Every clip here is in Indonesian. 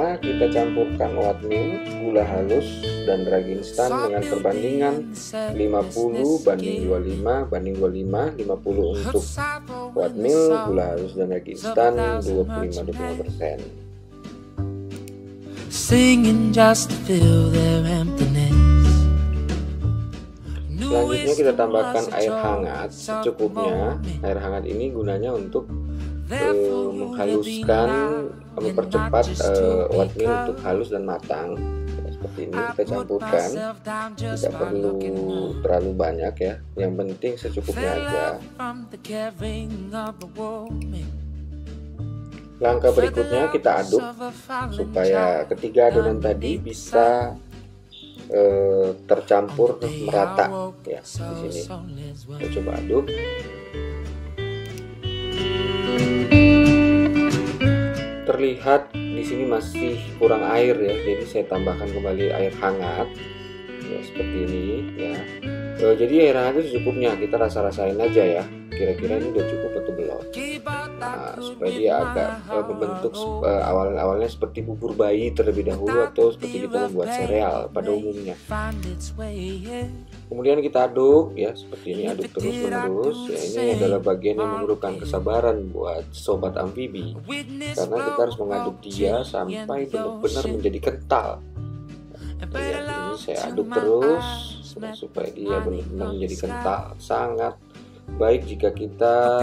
pertama kita campurkan oatmeal, gula halus, dan ragi instan dengan perbandingan 50 banding 25 banding 25, 50 untuk oatmeal, gula halus, dan ragi instan 25-25%. Selanjutnya kita tambahkan air hangat secukupnya. Air hangat ini gunanya untuk menghaluskan, mempercepat oatmeal untuk halus dan matang. Seperti ini kita campurkan, tidak perlu terlalu banyak ya, yang penting secukupnya aja. Langkah berikutnya kita aduk supaya ketiga adonan tadi bisa tercampur merata ya. Di sini kita coba aduk. Terlihat di sini masih kurang air ya, jadi saya tambahkan kembali air hangat ya, seperti ini ya. Jadi air hangat itu secukupnya, kita rasa-rasain aja ya, kira-kira ini udah cukup atau belum. Nah, supaya dia agak membentuk awalnya seperti bubur bayi terlebih dahulu, atau seperti kita membuat sereal pada umumnya. Kemudian kita aduk ya, seperti ini, aduk terus menerus ya. Ini adalah bagian yang memerlukan kesabaran buat sobat amfibi, karena kita harus mengaduk dia sampai benar-benar menjadi kental. Ya, ini saya aduk terus supaya dia benar-benar menjadi kental. Sangat baik jika kita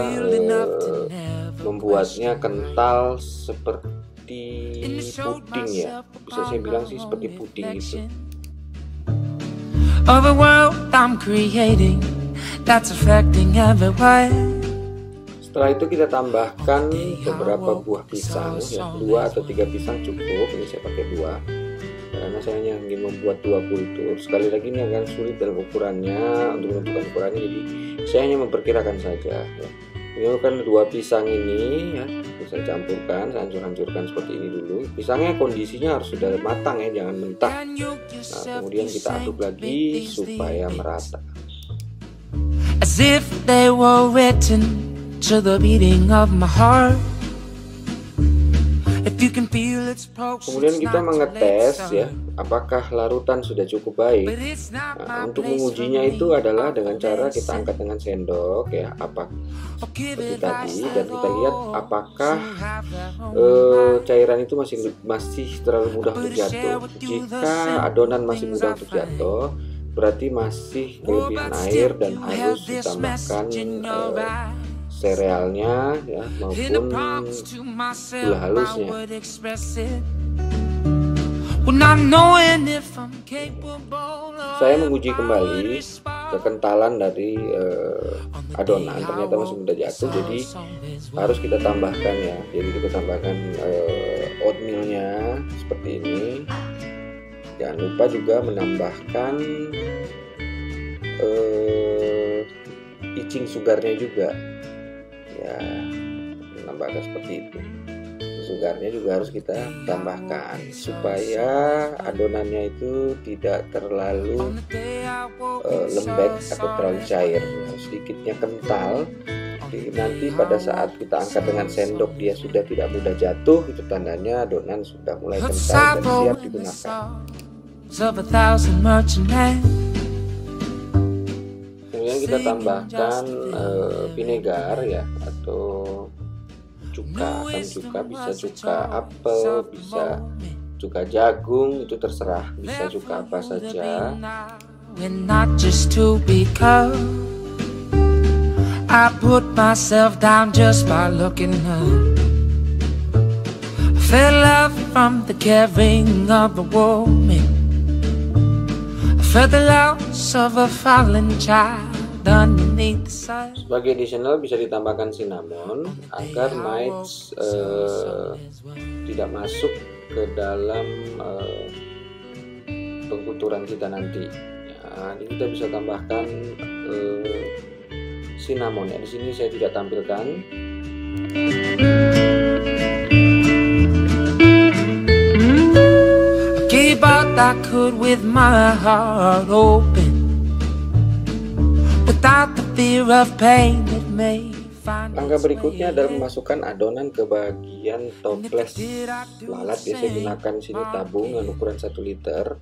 membuatnya kental seperti puding ya, bisa saya bilang sih seperti puding gitu. Setelah itu kita tambahkan beberapa buah pisang ya, 2 atau 3 pisang cukup. Ini saya pakai 2 karena saya hanya ingin membuat 2 kultur. Sekali lagi ini agak sulit dalam ukurannya, untuk menentukan ukurannya, jadi saya hanya memperkirakan saja ya. Ini kan 2 pisang ini ya, saya campurkan, saya hancur-hancurkan seperti ini dulu. Pisangnya kondisinya harus sudah matang ya, jangan mentah. Nah, kemudian kita aduk lagi supaya merata. As if they were written to the beating of my heart. Kemudian kita mengetes ya, apakah larutan sudah cukup baik. Nah, untuk mengujinya itu adalah dengan cara kita angkat dengan sendok ya, seperti tadi, dan kita lihat apakah cairan itu masih terlalu mudah untuk jatuh. Jika adonan masih mudah untuk jatuh, berarti masih kelebihan air dan harus ditambahkan serealnya ya, maupun gula halusnya. Saya menguji kembali kekentalan dari adonan, ternyata masih mudah jatuh, jadi harus kita tambahkan ya. Jadi kita tambahkan oatmealnya seperti ini. Jangan lupa juga menambahkan icing sugarnya juga ya, menambahkan seperti itu. Sugarnya juga harus kita tambahkan supaya adonannya itu tidak terlalu lembek atau terlalu cair, sedikitnya kental. Jadi nanti pada saat kita angkat dengan sendok dia sudah tidak mudah jatuh, itu tandanya adonan sudah mulai kental dan siap digunakan. Kemudian kita tambahkan vinegar ya, atau cuka, bisa cuka apel, bisa cuka jagung, itu terserah, bisa cuka apa saja. I put myself down just by looking up. I felt love from the caring of a woman. I felt the loss of a fallen child underneath the sun. Sebagai additional bisa ditambahkan cinnamon agar mites tidak masuk ke dalam pengkuturan kita nanti. Nah, ini kita bisa tambahkan cinnamon ya. Di sini saya tidak tampilkan. I gave out I could with my heart open, without the fear of pain it may Langkah berikutnya adalah memasukkan adonan ke bagian toples lalat. Ya, saya gunakan sini tabung dengan ukuran 1 liter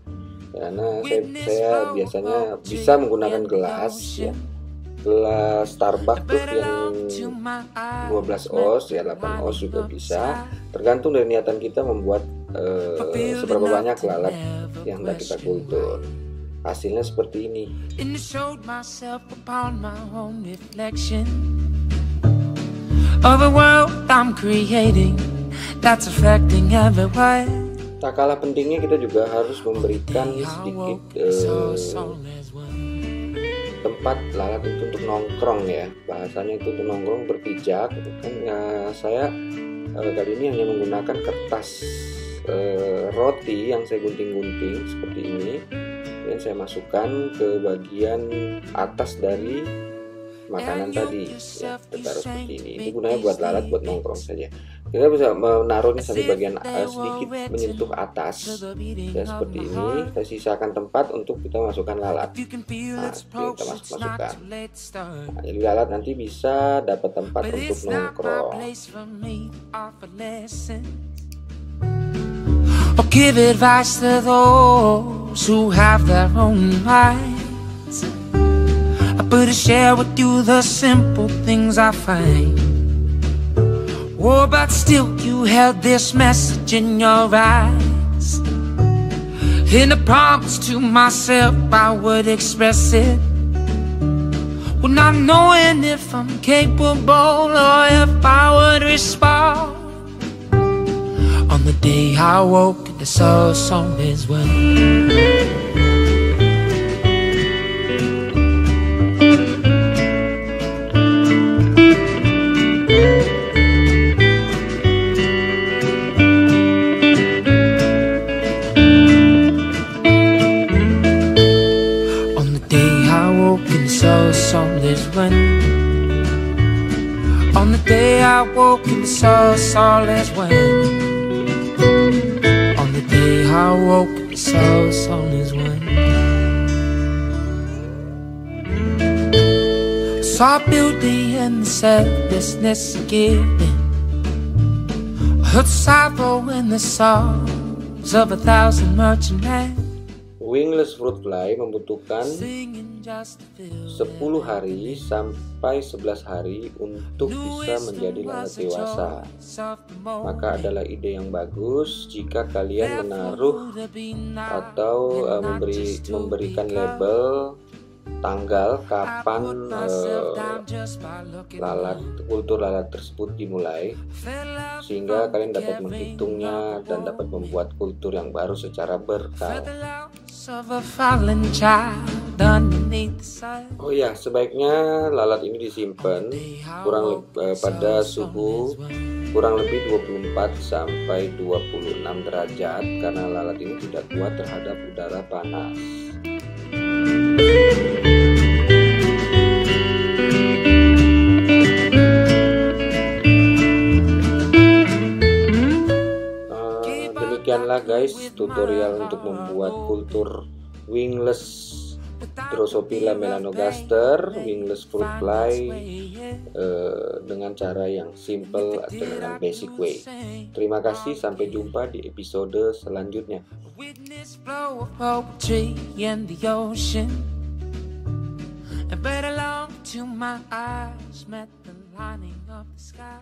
karena saya biasanya bisa menggunakan gelas, ya, gelas Starbucks tuh yang 12 oz ya, 8 oz juga bisa, tergantung dari niatan kita membuat seberapa banyak lalat yang hendak kita kultur. Hasilnya seperti ini. Tak kalah pentingnya kita juga harus memberikan sedikit tempat lalat itu untuk nongkrong, ya, bahasanya itu untuk nongkrong, berpijak kan. Saya kali ini hanya menggunakan kertas roti yang saya gunting-gunting seperti ini, dan saya masukkan ke bagian atas dari makanan tadi, ya, ditaruh seperti ini. Ini gunanya buat lalat, buat nongkrong saja. Kita bisa menaruhnya sampai bagian sedikit menyentuh atas, ya, seperti ini. Saya sisakan tempat untuk kita masukkan lalat. Nah, kita masukkan. Nah, jadi lalat nanti bisa dapat tempat untuk nongkrong. Give advice to those who have their own minds. But I share with you the simple things I find. Oh, but still you held this message in your eyes, and I promised to myself I would express it, well, not knowing if I'm capable or if I would respond. On the day I woke, the soul song is well. On the day I woke and the soul is when. On the day I woke and the soul is when. Saw beauty in the selflessness again. I heard sorrow in the songs of 1,000 merchantmen. Wingless fruit fly membutuhkan 10 hari sampai 11 hari untuk bisa menjadi lalat dewasa. Maka adalah ide yang bagus jika kalian menaruh atau memberikan label tanggal kapan kultur lalat tersebut dimulai, sehingga kalian dapat menghitungnya dan dapat membuat kultur yang baru secara berkala. Oh ya, sebaiknya lalat ini disimpan pada suhu kurang lebih 24 sampai 26 derajat karena lalat ini tidak kuat terhadap udara panas. Demikianlah guys tutorial untuk membuat kultur wingless Drosophila melanogaster, wingless fruit fly dengan cara yang simple atau dengan basic way. Terima kasih, sampai jumpa di episode selanjutnya. And better long to my eyes met the lining of the sky.